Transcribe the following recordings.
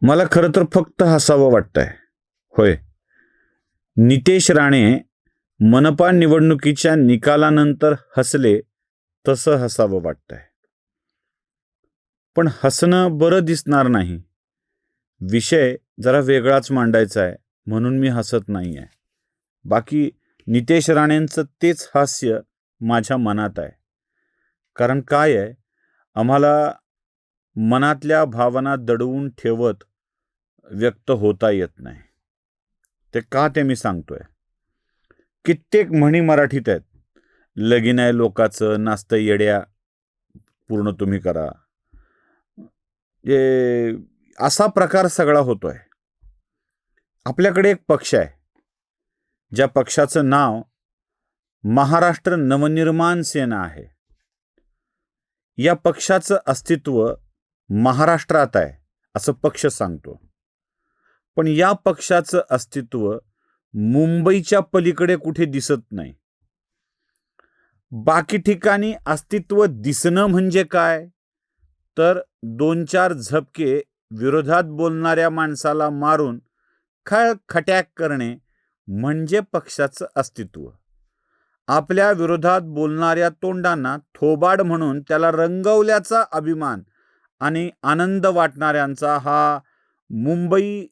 मला खरं तर फक्त हसावं वाटतंय. होय, नितेश राणे मनपा निवडणुकीच्या निकालानंतर हसले तसं हसावं वाटतंय. पण हसणं बरं दिसणार नाही. विषय जरा वेगळाच मांडायचा आहे म्हणून मी हसत नाही आहे. बाकी नितेश राणेंचं तेच हास्य माझ्या मनात आहे. कारण काय आहे, आम्हाला मनातल्या भावना दडवून ठेवत व्यक्त होता येत नाही. ते का ते मी सांगतोय. कित्येक म्हणी मराठीत आहेत. लगीन आहे लोकाचं, नाचतं येड्या, पूर्ण तुम्ही करा. असा प्रकार सगळा होतोय. आपल्याकडे एक पक्ष आहे, ज्या पक्षाचं नाव महाराष्ट्र नवनिर्माण सेना आहे. या पक्षाचं अस्तित्व महाराष्ट्रात आहे असं पक्ष सांगतो. पण या पक्षाचं अस्तित्व मुंबईच्या पलीकडे कुठे दिसत नाही. बाकी ठिकाणी अस्तित्व दिसणं म्हणजे काय, तर 2-4 झपके विरोधात बोलणाऱ्या माणसाला मारून खट्याक करणे म्हणजे पक्षाचं अस्तित्व. आपल्या विरोधात बोलणाऱ्या तोंडांना थोबाड म्हणून त्याला रंगवल्याचा अभिमान आणि आनंद वाटणाऱ्यांचा हा मुंबई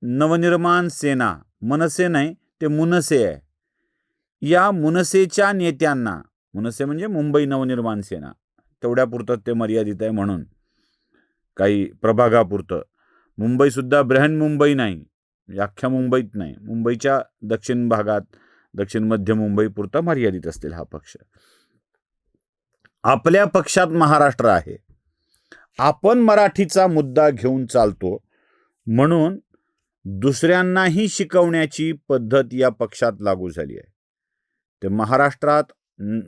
नवनिर्माण सेना, मनसे नाही ते मुनसे आहे. या मुनसेच्या नेत्यांना, मुनसे म्हणजे मुंबई नवनिर्माण सेना, तेवढ्यापुरतं ते मर्यादित आहे म्हणून काही प्रभागापुरतं. मुंबई सुद्धा बृहन्मुंबई नाही, अख्ख्या मुंबईत नाही, मुंबईच्या दक्षिण भागात, दक्षिण मध्य मुंबई पुरता मर्यादित असतील हा पक्ष. आपल्या पक्षात महाराष्ट्र आहे. आपण मराठीचा मुद्दा घेऊन चालतो म्हणून दुसऱ्यांनाही शिकवण्याची पद्धत या पक्षात लागू झाली आहे. ते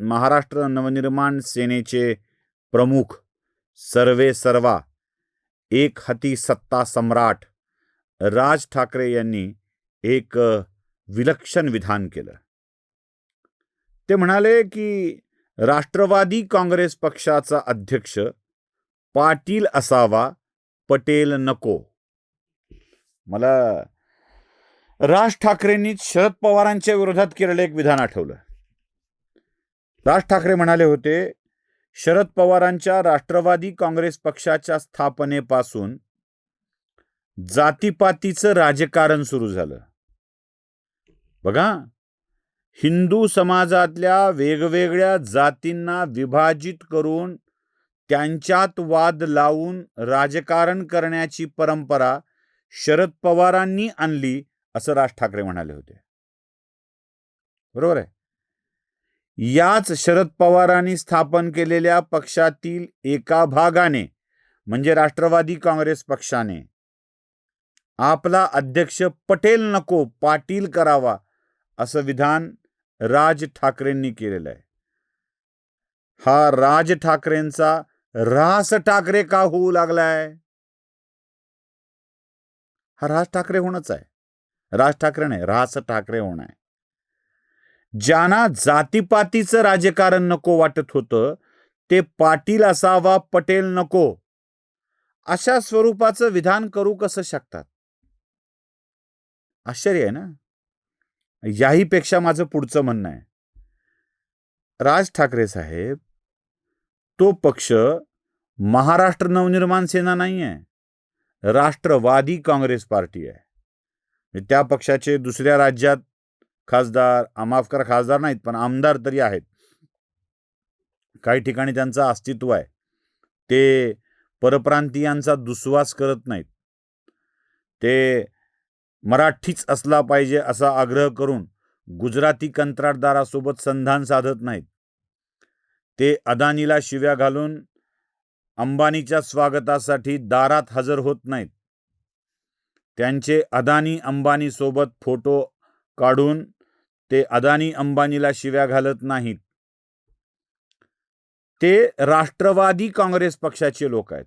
महाराष्ट्र नवनिर्माण सेनेचे प्रमुख सर्वे सर्वा एक हाती सत्ता सम्राट राज ठाकरे यांनी एक विलक्षण विधान केलं. ते म्हणाले की राष्ट्रवादी काँग्रेस पक्षाचा अध्यक्ष पाटील असावा, पटेल नको. मला राज ठाकरेंनी शरद पवारांच्या विरोधात केलेलं एक विधान आठवलं. राज ठाकरे म्हणाले होते, शरद पवारांच्या राष्ट्रवादी काँग्रेस पक्षाच्या स्थापनेपासून जातीपातीचं राजकारण सुरू झालं. बघा, हिंदू समाजातल्या वेगवेगळ्या जातींना विभाजित करून त्यांच्यात वाद लावून राजकारण करण्याची परंपरा शरद पवारांनी आणली असं राज ठाकरे म्हणाले होते. बरोबर आहे. याच शरद पवारांनी स्थापन केलेल्या पक्षातील एका भागाने म्हणजे राष्ट्रवादी काँग्रेस पक्षाने आपला अध्यक्ष पटेल नको पाटील करावा असं विधान राज ठाकरेंनी केलेलं आहे. हा राज ठाकरेंचा रास ठाकरे का होऊ लागलाय? हा राज ठाकरे होणंच आहे. राज ठाकरे नाही, रास ठाकरे होणं आहे. ज्यांना जातीपातीचं राजकारण नको वाटत होतं ते पाटील असावा, पटेल नको अशा स्वरूपाचं विधान करू कसं शकतात? आश्चर्य आहे ना. याही पेक्षा माझं पुढचं म्हणणं आहे, राज ठाकरे साहेब, तो पक्ष महाराष्ट्र नवनिर्माण सेना नाही आहे, राष्ट्रवादी काँग्रेस पार्टी आहे. त्या पक्षाचे दुसऱ्या राज्यात खासदार, माफ करा खासदार नाहीत पण आमदार तरी आहेत. काही ठिकाणी त्यांचं अस्तित्व आहे. ते परप्रांतीयांचा दुस्वास करत नाहीत. ते मराठीच असला पाहिजे असा आग्रह करून गुजराती कंत्राटदारासोबत संधान साधत नाहीत. ते अदानीला शिव्या घालून अंबानीच्या स्वागतासाठी दारात हजर होत नाहीत. त्यांचे अदानी अंबानी सोबत फोटो काढून ते अदानी अंबानीला शिव्या घालत नाहीत. ते राष्ट्रवादी काँग्रेस पक्षाचे लोक आहेत,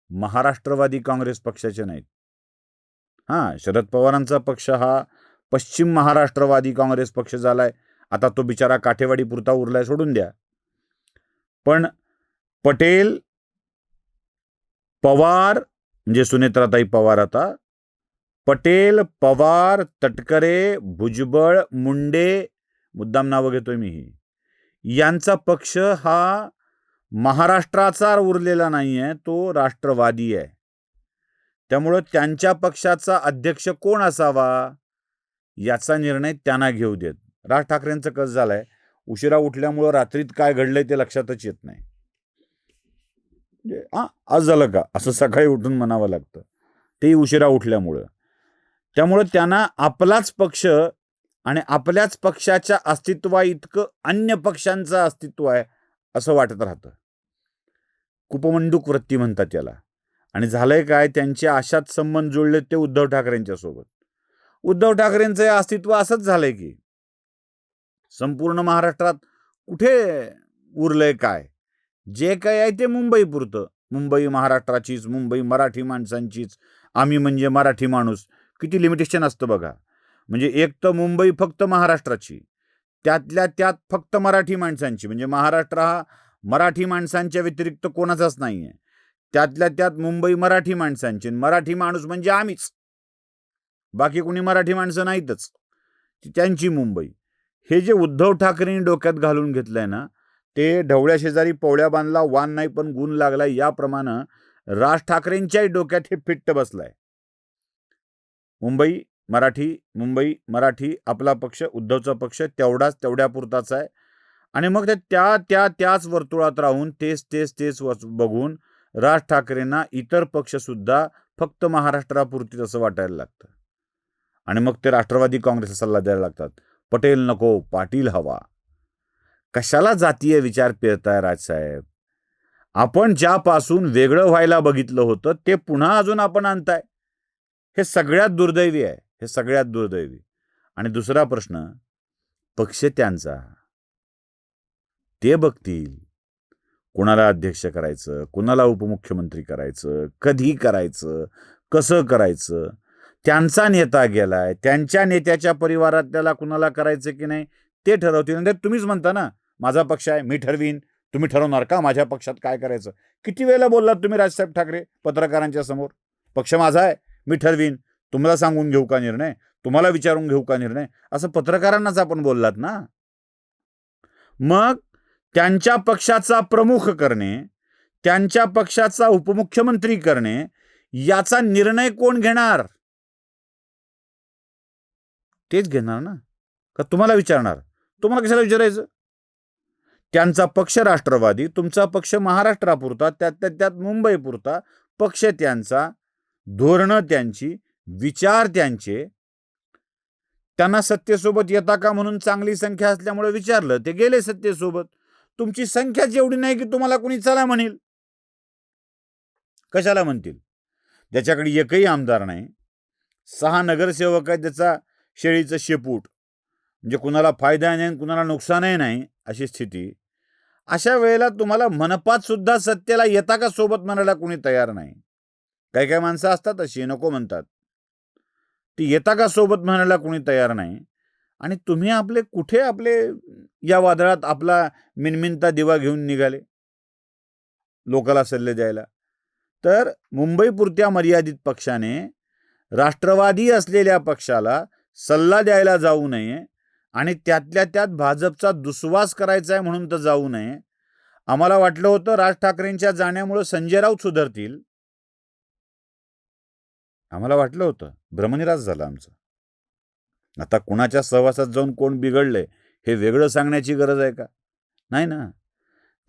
महाराष्ट्रवादी काँग्रेस पक्षाचे नाहीत. शरद पवारांचा पक्ष हा पश्चिम महाराष्ट्रवादी काँग्रेस पक्ष झालाय. आता तो बिचारा काठेवाडी पुरता उरलाय, सोडून द्या. पण पटेल, पवार, म्हणजे सुनेत्राताई पवार आता पटेल, पवार, तटकरे, भुजबळ, मुंडे, मुद्दाम नावं घेतोय मी ही, यांचा पक्ष हा महाराष्ट्राचा उरलेला नाहीये, तो राष्ट्रवादी आहे. त्यामुळं त्यांच्या पक्षाचा अध्यक्ष कोण असावा याचा निर्णय त्यांना घेऊ देत. राज ठाकरेंचं कसं झालंय, उशिरा उठल्यामुळं रात्रीत काय घडलंय ते लक्षातच येत नाही. आज झालं का असं सकाळी उठून म्हणावं लागतं, तेही उशिरा उठल्यामुळं. त्यामुळं त्यांना आपलाच पक्ष आणि आपल्याच पक्षाच्या अस्तित्वा इतकं अन्य पक्षांचं अस्तित्व आहे असं वाटत राहतं. कुपमंडूक वृत्ती म्हणतात याला. आणि झालंय काय, त्यांचे अशाच संबंध जुळले ते उद्धव ठाकरेंच्या सोबत. उद्धव ठाकरेंचं हे अस्तित्व असंच झालंय की संपूर्ण महाराष्ट्रात कुठे उरलंय काय, जे काय आहे ते मुंबई पुरतं. मुंबई महाराष्ट्राचीच, मुंबई मराठी माणसांचीच, आम्ही म्हणजे मराठी माणूस. किती लिमिटेशन असतं बघा. म्हणजे एक तर मुंबई फक्त महाराष्ट्राची, त्यातल्या त्यात फक्त मराठी माणसांची, म्हणजे महाराष्ट्र हा मराठी माणसांच्या व्यतिरिक्त कोणाचाच नाही आहे. त्यातल्या त्यात मुंबई मराठी माणसांची, मराठी माणूस म्हणजे आम्हीच, बाकी कोणी मराठी माणसं नाहीतच, त्यांची मुंबई. हे जे उद्धव ठाकरेंनी डोक्यात घालून घेतलंय ना, ते ढवळ्या शेजारी पोवळ्या बांधला वान नाही पण गुण लागला, याप्रमाणे राज ठाकरेंच्याही डोक्यात हे फिट्ट बसलाय. मुंबई मराठी, मुंबई मराठी, आपला पक्ष उद्धवचा पक्ष तेवढ्यापुरताच आहे. आणि मग त्याच वर्तुळात राहून तेच बघून राज ठाकरेंना इतर पक्ष सुद्धा फक्त महाराष्ट्रापुरतीच असं वाटायला लागतं. आणि मग ते राष्ट्रवादी काँग्रेसला सल्ला द्यायला लागतात, पटेल नको, पाटील हवा. कशाला जातीय विचार पेरताय राजसाहेब? आपण ज्यापासून वेगळं व्हायला बघितलं होतं ते पुन्हा अजून आपण आणताय. हे सगळ्यात दुर्दैवी आहे, हे सगळ्यात दुर्दैवी. आणि दुसरा प्रश्न, पक्ष त्यांचा, ते बघतील कुणाला अध्यक्ष करायचं, कुणाला उपमुख्यमंत्री करायचं, कधी करायचं, कसं करायचं. त्यांचा नेता गेलाय, त्यांच्या नेत्याच्या परिवारात त्याला कुणाला करायचं की नाही ते ठरवतील. म्हणजे तुम्हीच म्हणता ना, माझा पक्ष आहे, मी ठरवीन. तुम्ही ठरवणार का माझ्या पक्षात काय करायचं? किती वेळेला बोललात तुम्ही राजसाहेब ठाकरे पत्रकारांच्या समोर, पक्ष माझा आहे, मी ठरवीन, तुम्हाला सांगून घेऊ का निर्णय, तुम्हाला विचारून घेऊ का निर्णय, असं पत्रकारांनाच आपण बोललात ना. मग त्यांच्या पक्षाचा प्रमुख करणे, त्यांच्या पक्षाचा उपमुख्यमंत्री करणे, याचा निर्णय कोण घेणार? तेच घेणार ना, का तुम्हाला विचारणार? तुम्हाला कशाला विचारायचं? त्यांचा पक्ष राष्ट्रवादी, तुमचा पक्ष महाराष्ट्रापुरता, त्यात मुंबईपुरता. पक्ष त्यांचा, धोरणं त्यांची, विचार त्यांचे. त्यांना सत्तेसोबत येता का म्हणून चांगली संख्या असल्यामुळे विचारलं, ते गेले सत्तेसोबत. तुमची संख्याच एवढी नाही की तुम्हाला कोणी चला म्हणेल. कशाला म्हणतील? ज्याच्याकडे एकही आमदार नाही, 6 नगरसेवक आहेत, त्याचा शेळीचं शेपूट, म्हणजे कुणाला फायदा नाही कुणाला नुकसानही नाही अशी स्थिती. अशा वेळेला तुम्हाला मनपात सुद्धा सत्तेला येता का सोबत म्हणायला कोणी तयार नाही. काही माणसं असतात अशी, नको म्हणतात. ती येता का सोबत म्हणायला कोणी तयार नाही. आणि तुम्ही कुठे या वादळात आपला मिनमिनता दिवा घेऊन निघाले लोकाला सल्ले द्यायला. तर मुंबईपुरत्या मर्यादित पक्षाने राष्ट्रवादी असलेल्या पक्षाला सल्ला द्यायला जाऊ नये, आणि त्यातल्या त्यात भाजपचा दुस्वास करायचा आहे म्हणून तर जाऊ नये. आम्हाला वाटलं होतं राज ठाकरेंच्या जाण्यामुळे संजय राऊत सुधारतील, आम्हाला वाटलं होतं. भ्रमनिरास झालं आमचं. आता कुणाच्या सहवासात जाऊन कोण बिघडलंय हे वेगळं सांगण्याची गरज आहे का? नाही ना.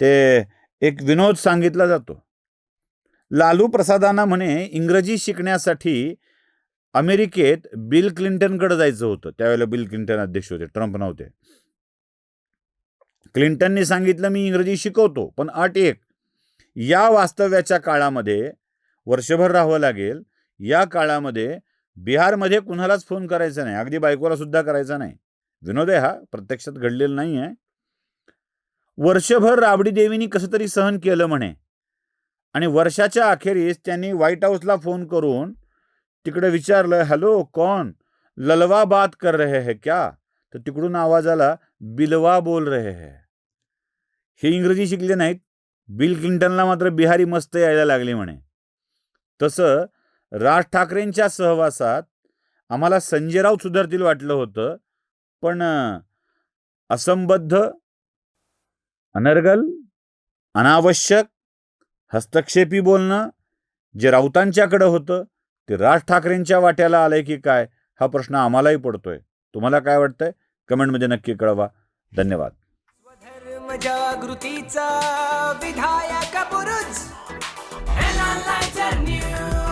ते एक विनोद सांगितला जातो, लालू प्रसादांना म्हणे इंग्रजी शिकण्यासाठी अमेरिकेत बिल क्लिंटनकडे जायचं होतं. त्यावेळेला बिल क्लिंटन अध्यक्ष होते, ट्रम्प नव्हते. क्लिंटनने सांगितलं मी इंग्रजी शिकवतो, पण अट एक, या वास्तव्याच्या काळामध्ये वर्षभर राहावं लागेल. या काळामध्ये बिहारमध्ये कुणालाच फोन करायचा नाही, अगदी बायकोला सुद्धा करायचा नाही. विनोद आहे हा, प्रत्यक्षात घडलेला नाही आहे. वर्षभर राबडी देवीनी कसं तरी सहन केलं म्हणे, आणि वर्षाच्या अखेरीस त्यांनी व्हाईट हाऊसला फोन करून तिकडे विचारलं, हॅलो कौन, ललवा बात कर रहे हैं क्या? तर तिकडून आवाज आला, बिलवा बोल रहे हैं. हे इंग्रजी शिकले नाहीत. बिल क्लिंटनला मात्र बिहारी मस्त यायला लागली म्हणे. तसं राज ठाकरेंच्या सहवासात आम्हाला संजय राऊत सुधारतील वाटलं होतं, पण असंबद्ध, अनर्गल, अनावश्यक, हस्तक्षेपी बोलणं जे राऊतांच्याकडे होतं ते राज ठाकरेंच्या वाट्याला आलंय की काय, हा प्रश्न आम्हालाही पडतोय. तुम्हाला काय वाटतंय? कमेंटमध्ये नक्की कळवा. धन्यवाद. स्वधर्म जागृतीचा विधायक बुरुज न्यूज.